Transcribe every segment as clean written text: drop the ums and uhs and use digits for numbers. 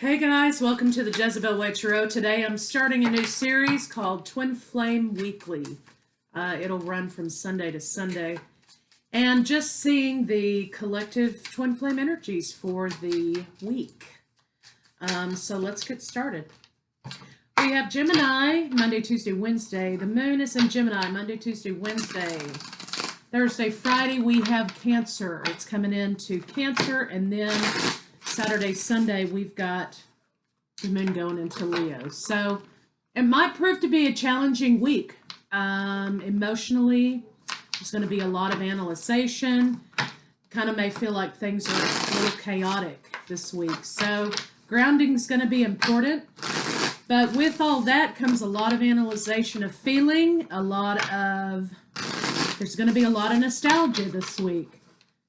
Hey guys, welcome to the Jezebel Way Tarot. Today I'm starting a new series called Twinflame Weekly. It'll run from Sunday to Sunday. And just seeing the collective Twinflame energies for the week. So let's get started. We have Gemini, Monday, Tuesday, Wednesday. The moon is in Gemini, Monday, Tuesday, Wednesday. Thursday, Friday, we have Cancer. It's coming into Cancer, and then Saturday, Sunday, we've got the moon going into Leo. So it might prove to be a challenging week. Emotionally, there's going to be a lot of analyzation. Kind of may feel like things are a little chaotic this week. So grounding is going to be important. But with all that comes a lot of analyzation of feeling, there's going to be a lot of nostalgia this week.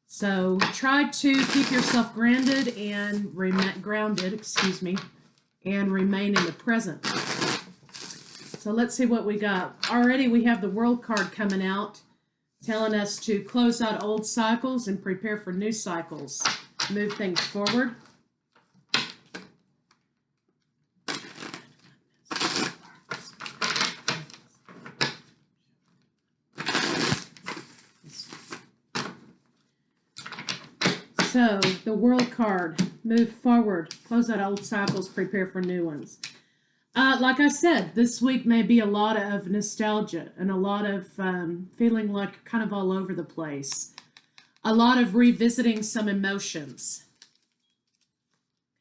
So try to keep yourself grounded and remain in the present. So let's see what we got. Already we have the World card coming out, telling us to close out old cycles and prepare for new cycles. Move things forward. So, the World card, move forward, close out old cycles, prepare for new ones. Like I said, this week may be a lot of nostalgia and a lot of feeling like kind of all over the place. A lot of revisiting some emotions.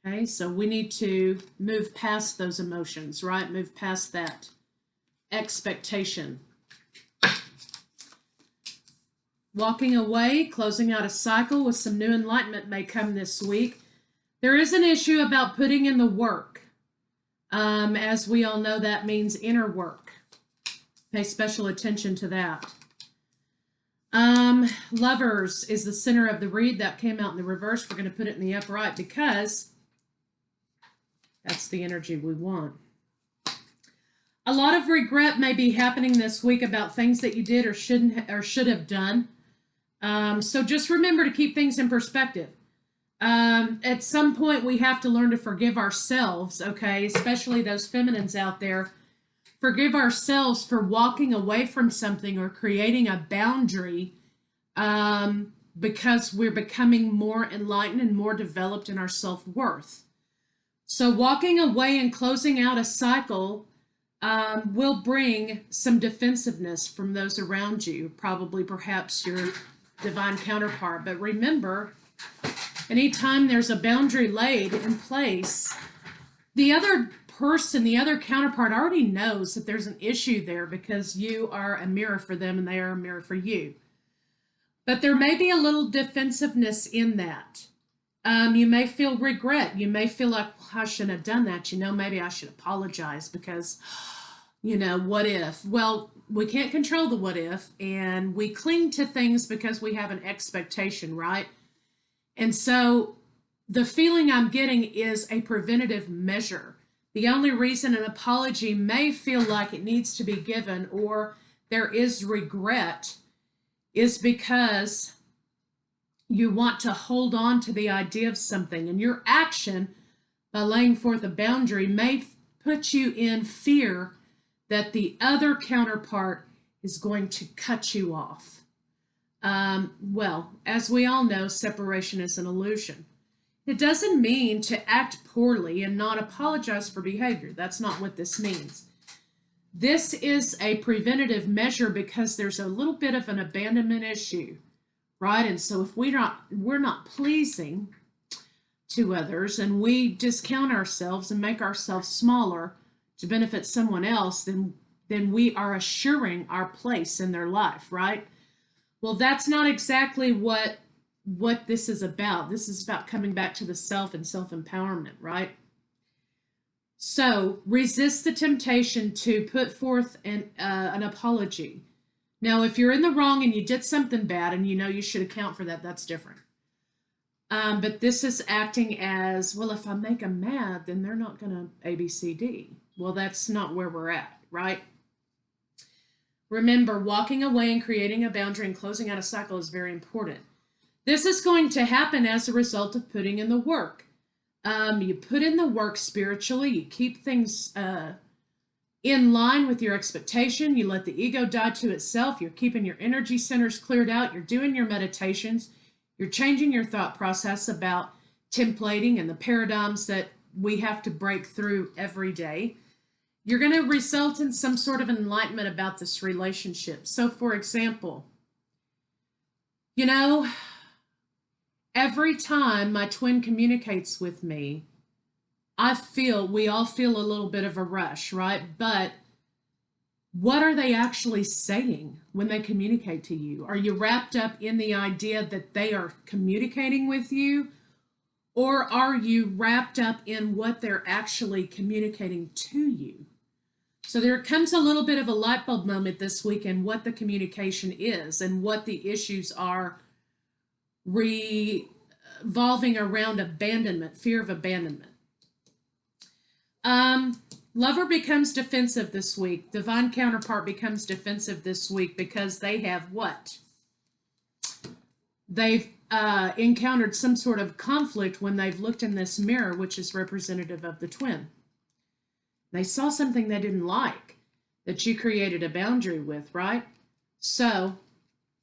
Okay, so we need to move past those emotions, right? Move past that expectation. Walking away, closing out a cycle with some new enlightenment may come this week. There is an issue about putting in the work. As we all know, that means inner work. Pay special attention to that. Lovers is the center of the read. That came out in the reverse. We're going to put it in the upright because that's the energy we want. A lot of regret may be happening this week about things that you did or should have done. So just remember to keep things in perspective. At some point, we have to learn to forgive ourselves, okay? Especially those feminines out there. Forgive ourselves for walking away from something or creating a boundary because we're becoming more enlightened and more developed in our self-worth. So walking away and closing out a cycle will bring some defensiveness from those around you, probably perhaps your divine counterpart. But remember, anytime there's a boundary laid in place, the other person, the other counterpart already knows that there's an issue there because you are a mirror for them and they are a mirror for you. But there may be a little defensiveness in that. You may feel regret. You may feel like, well, I shouldn't have done that. Maybe I should apologize because, what if? Well, we can't control the what if, and we cling to things because we have an expectation, right? And so the feeling I'm getting is a preventative measure. The only reason an apology may feel like it needs to be given or there is regret is because you want to hold on to the idea of something, and your action by laying forth a boundary may put you in fear that the other counterpart is going to cut you off. Well, as we all know, separation is an illusion. It doesn't mean to act poorly and not apologize for behavior. That's not what this means. This is a preventative measure because there's a little bit of an abandonment issue, right? And so if we're not pleasing to others and we discount ourselves and make ourselves smaller to benefit someone else, then we are assuring our place in their life, right? Well, that's not exactly what this is about. This is about coming back to the self and self-empowerment, right? So resist the temptation to put forth an apology. Now, if you're in the wrong and you did something bad and you should account for that, that's different. But this is acting as, well, if I make them mad, then they're not going to A, B, C, D. Well, that's not where we're at, right? Remember, walking away and creating a boundary and closing out a cycle is very important. This is going to happen as a result of putting in the work. You put in the work spiritually. You keep things in line with your expectation. You let the ego die to itself. You're keeping your energy centers cleared out. You're doing your meditations. You're changing your thought process about templating and the paradigms that we have to break through every day. You're going to result in some sort of enlightenment about this relationship. So, for example, you know, every time my twin communicates with me, we all feel a little bit of a rush, right? But what are they actually saying when they communicate to you? Are you wrapped up in the idea that they are communicating with you? Or are you wrapped up in what they're actually communicating to you? So there comes a little bit of a light bulb moment this week in what the communication is and what the issues are revolving around abandonment, fear of abandonment. Lover becomes defensive this week. Divine counterpart becomes defensive this week because they have what? They've encountered some sort of conflict when they've looked in this mirror, which is representative of the twin. They saw something they didn't like that you created a boundary with, right? So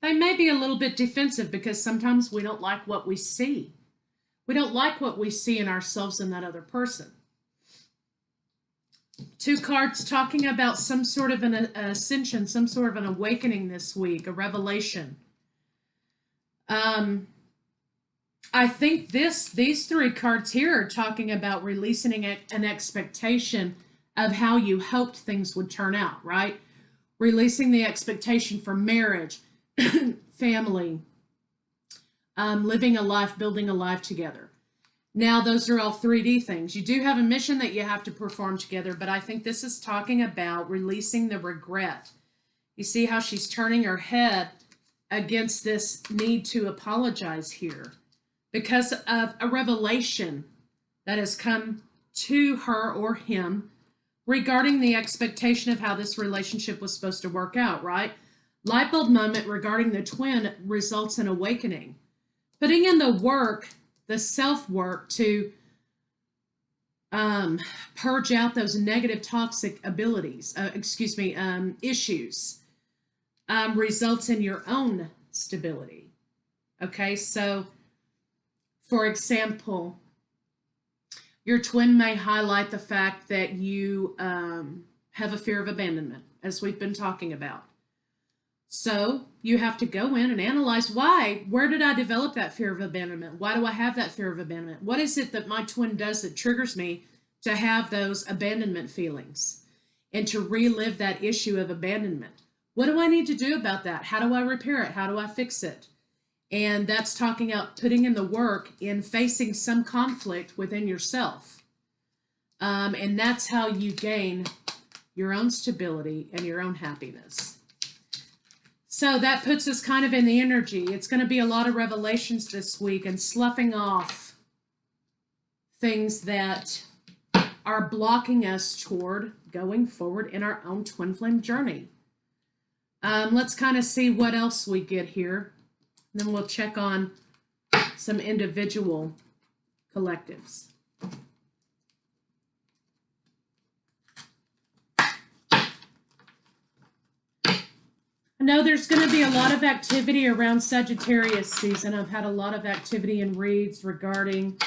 they may be a little bit defensive because sometimes we don't like what we see. We don't like what we see in ourselves and that other person. Two cards talking about some sort of an ascension, some sort of an awakening this week, a revelation. I think these three cards here are talking about releasing an expectation of how you hoped things would turn out, right? Releasing the expectation for marriage, family, living a life, building a life together. Now, those are all 3D things. You do have a mission that you have to perform together, but I think this is talking about releasing the regret. You see how she's turning her head against this need to apologize here because of a revelation that has come to her or him regarding the expectation of how this relationship was supposed to work out, right? Light bulb moment regarding the twin results in awakening. Putting in the work, the self-work to purge out those negative toxic issues results in your own stability. Okay, so for example, your twin may highlight the fact that you have a fear of abandonment, as we've been talking about. So you have to go in and analyze why. Where did I develop that fear of abandonment? Why do I have that fear of abandonment? What is it that my twin does that triggers me to have those abandonment feelings and to relive that issue of abandonment? What do I need to do about that? How do I repair it? How do I fix it? And that's talking about putting in the work in facing some conflict within yourself. And that's how you gain your own stability and your own happiness. So that puts us kind of in the energy. It's going to be a lot of revelations this week and sloughing off things that are blocking us toward going forward in our own twin flame journey. Let's kind of see what else we get here. Then we'll check on some individual collectives. I know there's going to be a lot of activity around Sagittarius season. I've had a lot of activity in reads regarding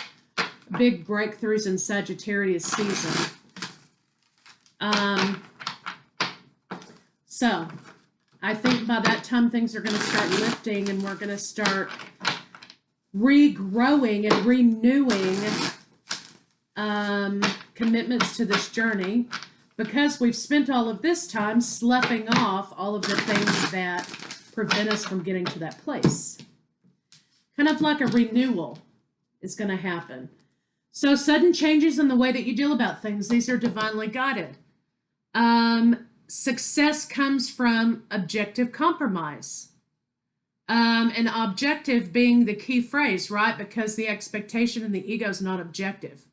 big breakthroughs in Sagittarius season. So I think by that time things are going to start lifting and we're going to start regrowing and renewing commitments to this journey, because we've spent all of this time sloughing off all of the things that prevent us from getting to that place. Kind of like a renewal is going to happen. So sudden changes in the way that you deal about things, these are divinely guided. Success comes from objective compromise. And objective being the key phrase, right? Because the expectation and the ego is not objective.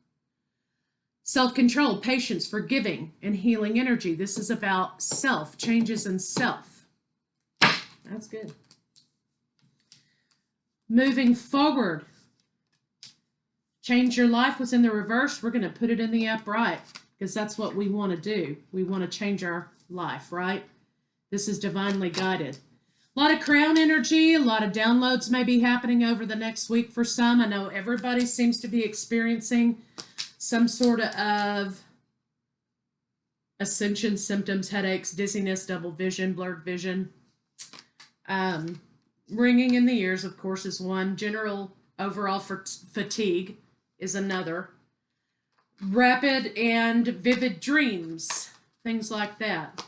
Self-control, patience, forgiving, and healing energy. This is about self, changes in self. That's good. Moving forward, change your life was in the reverse, we're going to put it in the upright because that's what we want to do. We want to change our life, right? This is divinely guided. A lot of crown energy, a lot of downloads may be happening over the next week for some. I know everybody seems to be experiencing some sort of ascension symptoms, headaches, dizziness, double vision, blurred vision. Ringing in the ears, of course, is one. General overall fatigue is another. Rapid and vivid dreams, things like that.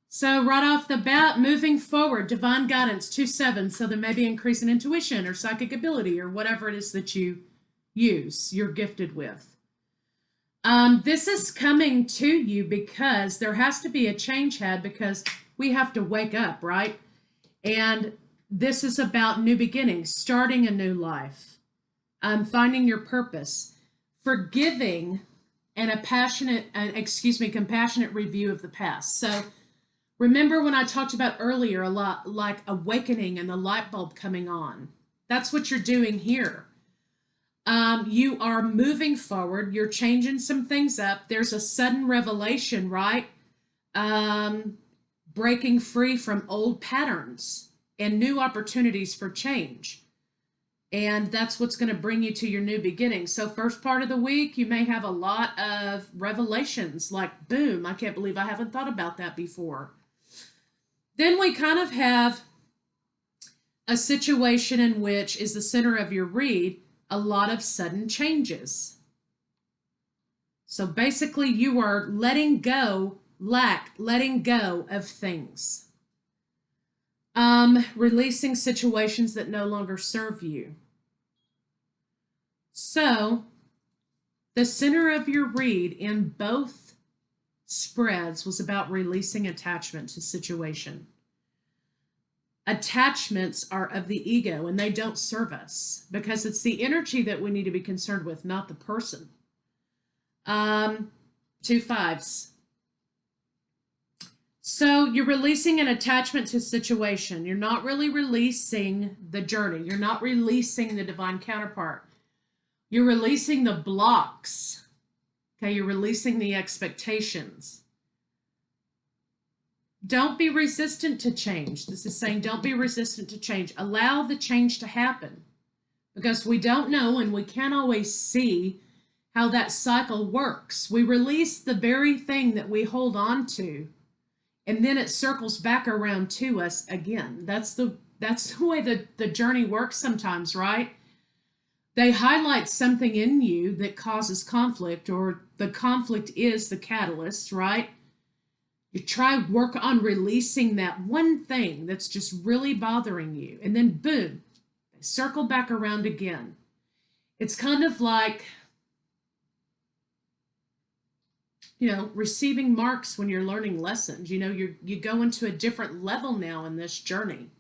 So right off the bat, moving forward, divine guidance, 2-7. So there may be increase in intuition or psychic ability or whatever it is that you use, you're gifted with. This is coming to you because there has to be a change had because we have to wake up, right? And this is about new beginnings, starting a new life, finding your purpose, forgiving, and a compassionate review of the past. So remember when I talked about earlier a lot like awakening and the light bulb coming on. That's what you're doing here. You are moving forward. You're changing some things up. There's a sudden revelation, right? Breaking free from old patterns and new opportunities for change. And that's what's going to bring you to your new beginning. So first part of the week, you may have a lot of revelations like, boom, I can't believe I haven't thought about that before. Then we kind of have a situation in which is the center of your read, a lot of sudden changes. So basically you are letting go of things. Releasing situations that no longer serve you. So the center of your read in both spreads was about releasing attachment to situation. Attachments are of the ego and they don't serve us because it's the energy that we need to be concerned with, not the person. 2 5s. So you're releasing an attachment to situation. You're not really releasing the journey. You're not releasing the divine counterpart. You're releasing the blocks. Okay, you're releasing the expectations. Don't be resistant to change. This is saying don't be resistant to change. Allow the change to happen because we don't know and we can't always see how that cycle works. We release the very thing that we hold on to and then it circles back around to us again. That's the way the journey works sometimes, right? They highlight something in you that causes conflict or the conflict is the catalyst, right? You try work on releasing that one thing that's just really bothering you. And then boom, they circle back around again. It's kind of like, receiving marks when you're learning lessons. You go into a different level now in this journey.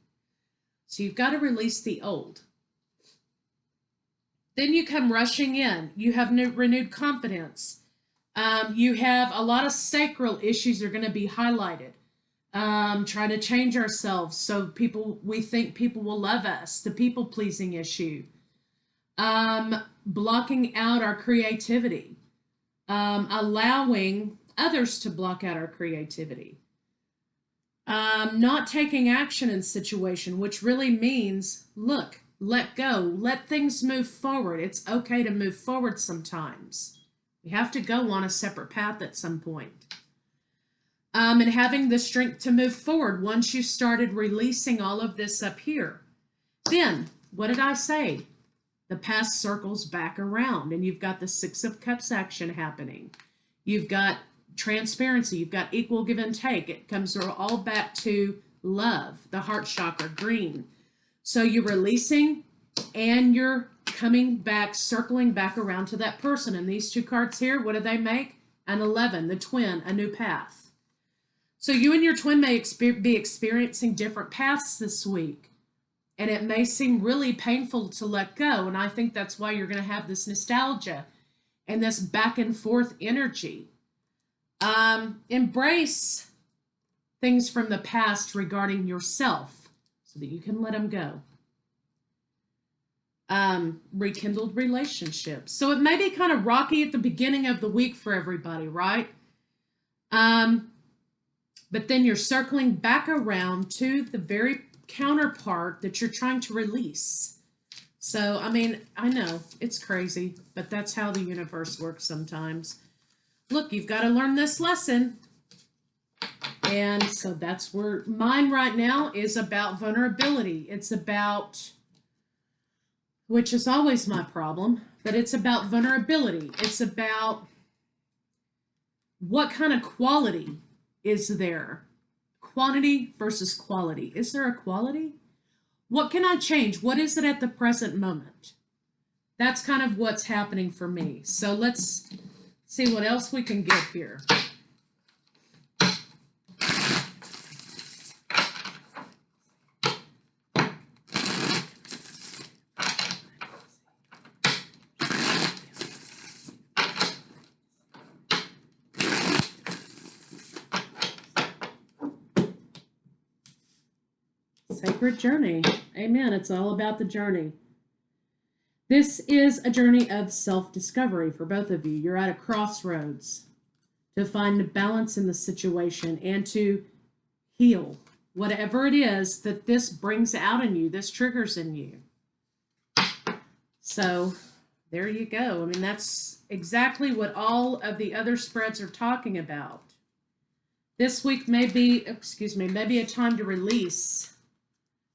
So you've got to release the old. Then you come rushing in. You have renewed confidence. You have a lot of sacral issues are going to be highlighted. Trying to change ourselves so we think people will love us. The people-pleasing issue. Blocking out our creativity. Allowing others to block out our creativity. Not taking action in situation, which really means, look, let go, let things move forward. It's okay to move forward sometimes. We have to go on a separate path at some point. And having the strength to move forward once you started releasing all of this up here. Then, what did I say? The past circles back around and you've got the 6 of Cups action happening. You've got transparency. You've got equal give and take. It comes all back to love, the heart chakra, green. So you're releasing and you're coming back, circling back around to that person. And these 2 cards here, what do they make? An 11, the twin, a new path. So you and your twin may be experiencing different paths this week. And it may seem really painful to let go. And I think that's why you're going to have this nostalgia and this back and forth energy. Embrace things from the past regarding yourself so that you can let them go. rekindled relationships. So it may be kind of rocky at the beginning of the week for everybody, right? But then you're circling back around to the very counterpart that you're trying to release. So, I mean, I know it's crazy, but that's how the universe works sometimes. Look, you've got to learn this lesson. And so that's where mine right now is about vulnerability. It's about, which is always my problem, but it's about vulnerability. It's about what kind of quality is there? Quantity versus quality. Is there a quality? What can I change? What is it at the present moment? That's kind of what's happening for me. So let's see what else we can get here. Sacred journey. Amen. It's all about the journey. This is a journey of self-discovery for both of you. You're at a crossroads to find a balance in the situation and to heal whatever it is that this brings out in you, this triggers in you. So there you go. I mean, that's exactly what all of the other spreads are talking about. This week may be a time to release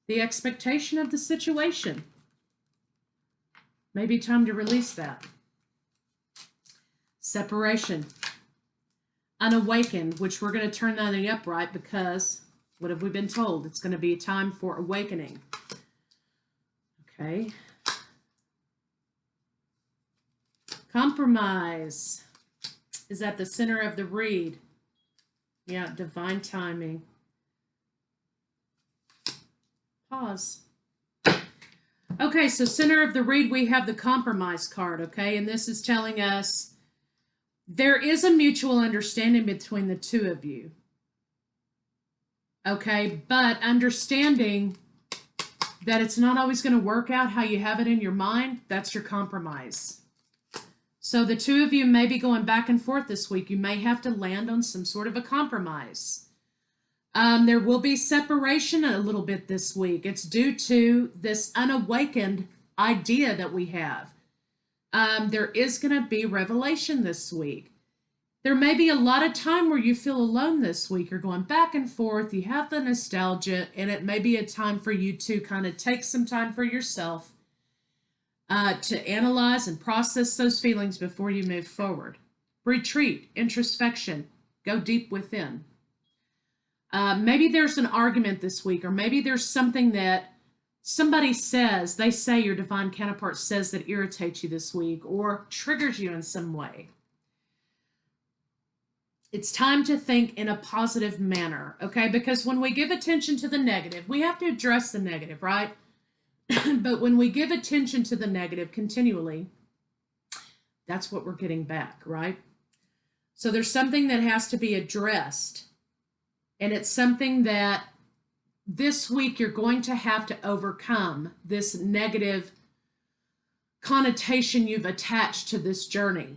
the expectation of the situation. Maybe time to release that. Separation. Unawakened, which we're going to turn that in the upright because what have we been told? It's going to be a time for awakening. Okay. Compromise is at the center of the read. Yeah, divine timing. Pause. Okay, so center of the read, we have the compromise card, okay? And this is telling us there is a mutual understanding between the two of you. Okay, but understanding that it's not always going to work out how you have it in your mind, that's your compromise. So the two of you may be going back and forth this week. You may have to land on some sort of a compromise. There will be separation a little bit this week. It's due to this unawakened idea that we have. There is going to be revelation this week. There may be a lot of time where you feel alone this week. You're going back and forth. You have the nostalgia, and it may be a time for you to kind of take some time for yourself to analyze and process those feelings before you move forward. Retreat, introspection, go deep within. Maybe there's an argument this week, or maybe there's something that somebody says, they say your divine counterpart says that irritates you this week or triggers you in some way. It's time to think in a positive manner, okay? Because when we give attention to the negative, we have to address the negative, right? But when we give attention to the negative continually, that's what we're getting back, right? So there's something that has to be addressed. And it's something that this week you're going to have to overcome, this negative connotation you've attached to this journey.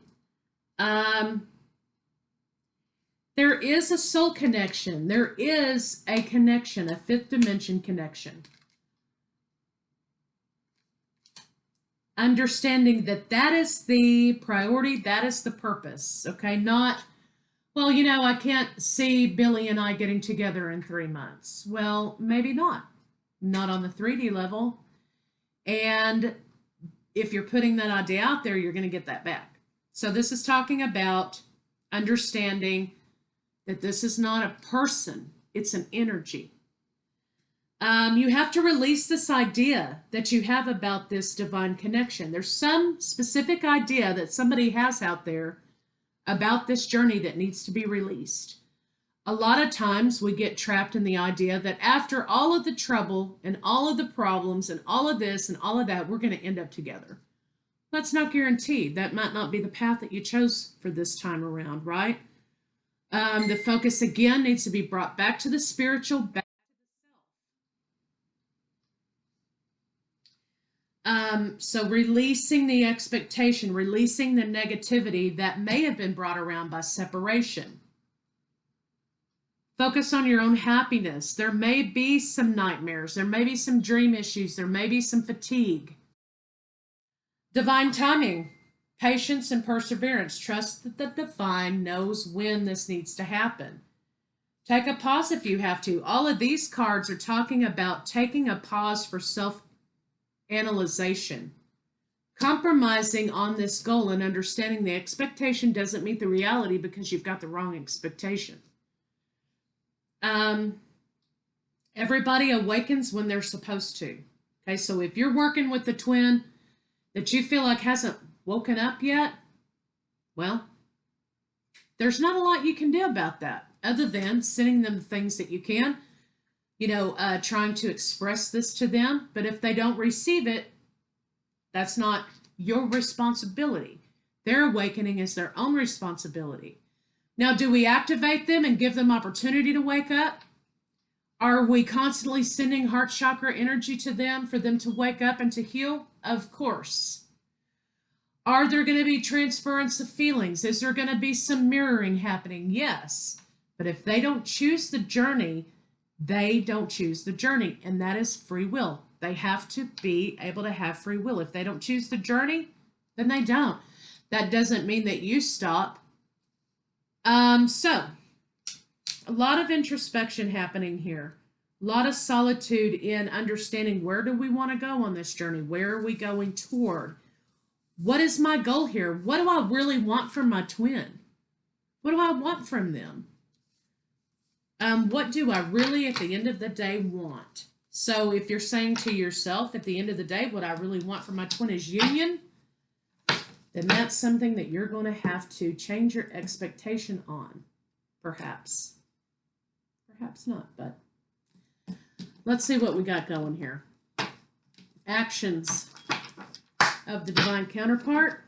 There is a soul connection. There is a connection, a fifth dimension connection. Understanding that that is the priority, that is the purpose, okay? Not, well, you know, I can't see Billy and I getting together in 3 months. Well, maybe not. Not on the 3D level. And if you're putting that idea out there, you're going to get that back. So this is talking about understanding that this is not a person, it's an energy. You have to release this idea that you have about this divine connection. There's some specific idea that somebody has out there about this journey that needs to be released. A lot of times we get trapped in the idea that after all of the trouble and all of the problems and all of this and all of that, we're going to end up together. That's not guaranteed. That might not be the path that you chose for this time around, right? The focus again needs to be brought back to the spiritual, back to the So releasing the expectation, releasing the negativity that may have been brought around by separation. Focus on your own happiness. There may be some nightmares. There may be some dream issues. There may be some fatigue. Divine timing, patience, and perseverance. Trust that the divine knows when this needs to happen. Take a pause if you have to. All of these cards are talking about taking a pause for self-analyzation, compromising on this goal and understanding the expectation doesn't meet the reality because you've got the wrong expectation. Everybody awakens when they're supposed to. Okay, so if you're working with the twin that you feel like hasn't woken up yet, well, there's not a lot you can do about that other than sending them the things that you can, trying to express this to them. But if they don't receive it, that's not your responsibility. Their awakening is their own responsibility. Now, do we activate them and give them opportunity to wake up? Are we constantly sending heart chakra energy to them for them to wake up and to heal? Of course. Are there going to be transference of feelings? Is there going to be some mirroring happening? Yes. But if they don't choose the journey, they don't choose the journey. And that is free will. They have to be able to have free will. If they don't choose the journey, then they don't. That doesn't mean that you stop. So, a lot of introspection happening here. A lot of solitude in understanding where do we want to go on this journey? Where are we going toward? What is my goal here? What do I really want from my twin? What do I want from them? What do I really, at the end of the day, want? So if you're saying to yourself, at the end of the day, what I really want from my twin is union, then that's something that you're going to have to change your expectation on. Perhaps. Perhaps not, but let's see what we got going here. Actions of the divine counterpart.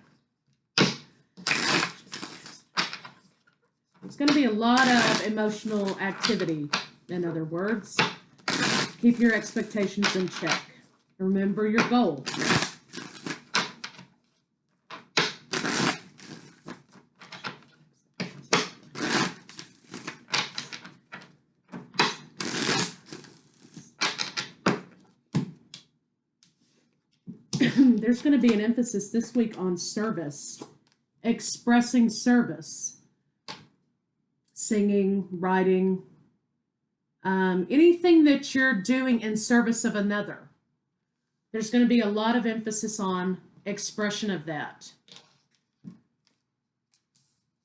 It's going to be a lot of emotional activity, in other words. Keep your expectations in check. Remember your goal. There's going to be an emphasis this week on service, expressing service, singing, writing, anything that you're doing in service of another. There's going to be a lot of emphasis on expression of that.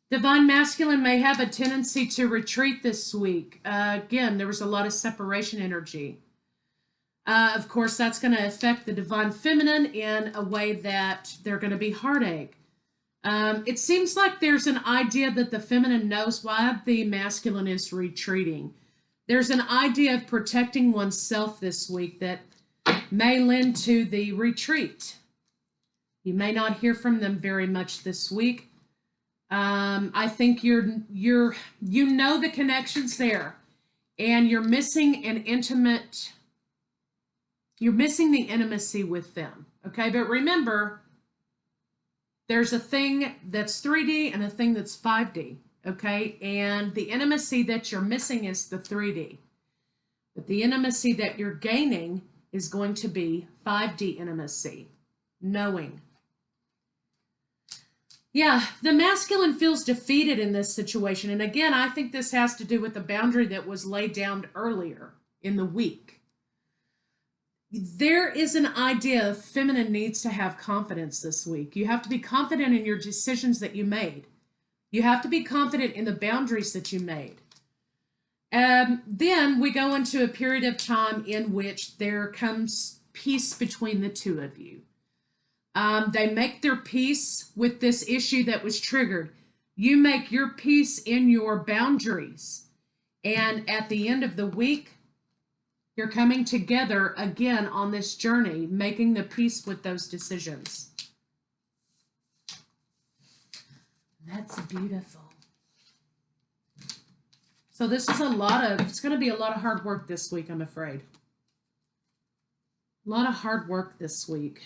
Divine masculine may have a tendency to retreat this week. Again, there was a lot of separation energy. Of course, that's going to affect the divine feminine in a way that they're going to be heartache. It seems like there's an idea that the feminine knows why the masculine is retreating. There's an idea of protecting oneself this week that may lend to the retreat. You may not hear from them very much this week. I think you know the connection's there, and you're missing an intimate. You're missing the intimacy with them, okay? But remember, there's a thing that's 3D and a thing that's 5D, okay? And the intimacy that you're missing is the 3D. But the intimacy that you're gaining is going to be 5D intimacy, knowing. Yeah, the masculine feels defeated in this situation. And again, I think this has to do with the boundary that was laid down earlier in the week. There is an idea of feminine needs to have confidence this week. You have to be confident in your decisions that you made. You have to be confident in the boundaries that you made. Then we go into a period of time in which there comes peace between the two of you. They make their peace with this issue that was triggered. You make your peace in your boundaries. And at the end of the week, you're coming together again on this journey, making the peace with those decisions. That's beautiful. So this is it's going to be a lot of hard work this week, I'm afraid. A lot of hard work this week.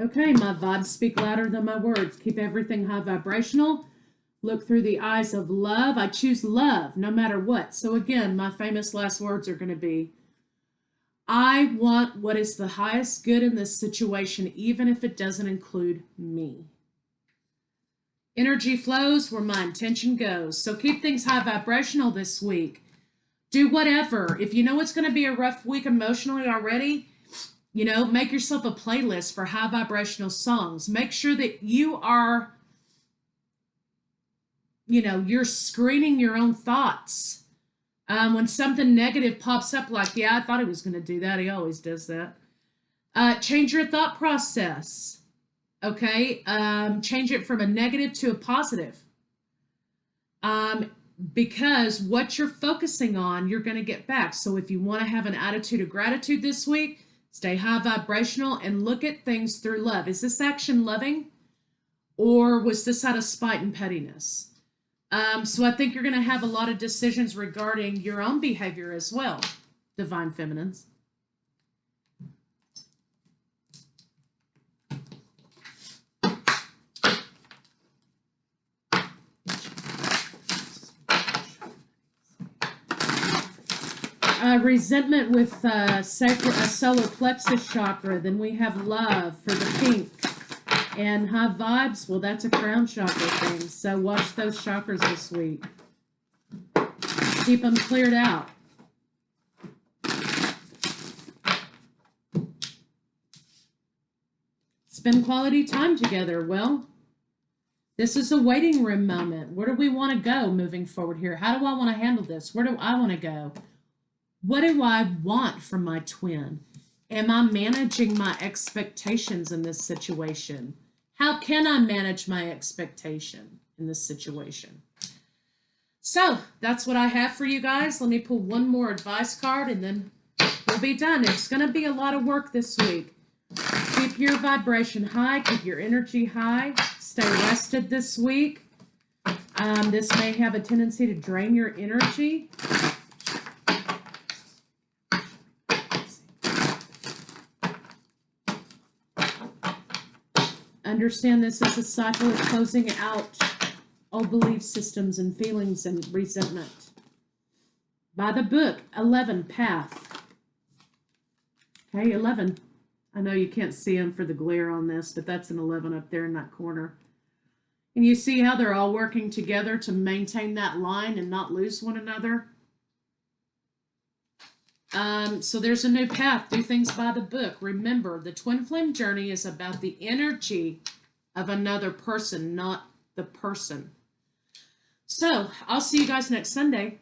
Okay, my vibes speak louder than my words. Keep everything high vibrational. Look through the eyes of love. I choose love no matter what. So again, my famous last words are going to be, I want what is the highest good in this situation, even if it doesn't include me. Energy flows where my intention goes. So keep things high vibrational this week. Do whatever. If you know it's going to be a rough week emotionally already, you know, make yourself a playlist for high vibrational songs. Make sure that you are, you know, you're screening your own thoughts. When something negative pops up, like, yeah, I thought he was going to do that. He always does that. Change your thought process. Okay. Change it from a negative to a positive. Because what you're focusing on, you're going to get back. So if you want to have an attitude of gratitude this week, stay high vibrational and look at things through love. Is this action loving, or was this out of spite and pettiness? So I think you're going to have a lot of decisions regarding your own behavior as well, Divine Feminines. Resentment with solar plexus chakra. Then we have love for the pink. And high vibes, well, that's a crown chakra thing. So watch those chakras this week. Keep them cleared out. Spend quality time together. Well, this is a waiting room moment. Where do we want to go moving forward here? How do I want to handle this? Where do I want to go? What do I want from my twin? Am I managing my expectations in this situation? How can I manage my expectation in this situation? So that's what I have for you guys. Let me pull one more advice card and then we'll be done. It's going to be a lot of work this week. Keep your vibration high. Keep your energy high. Stay rested this week. This may have a tendency to drain your energy. Understand this is a cycle of closing out old belief systems and feelings and resentment. By the book, 11, Path. Okay, 11. I know you can't see them for the glare on this, but that's an 11 up there in that corner. And you see how they're all working together to maintain that line and not lose one another? So there's a new path. Do things by the book. Remember, the twin flame journey is about the energy of another person, not the person. So I'll see you guys next Sunday.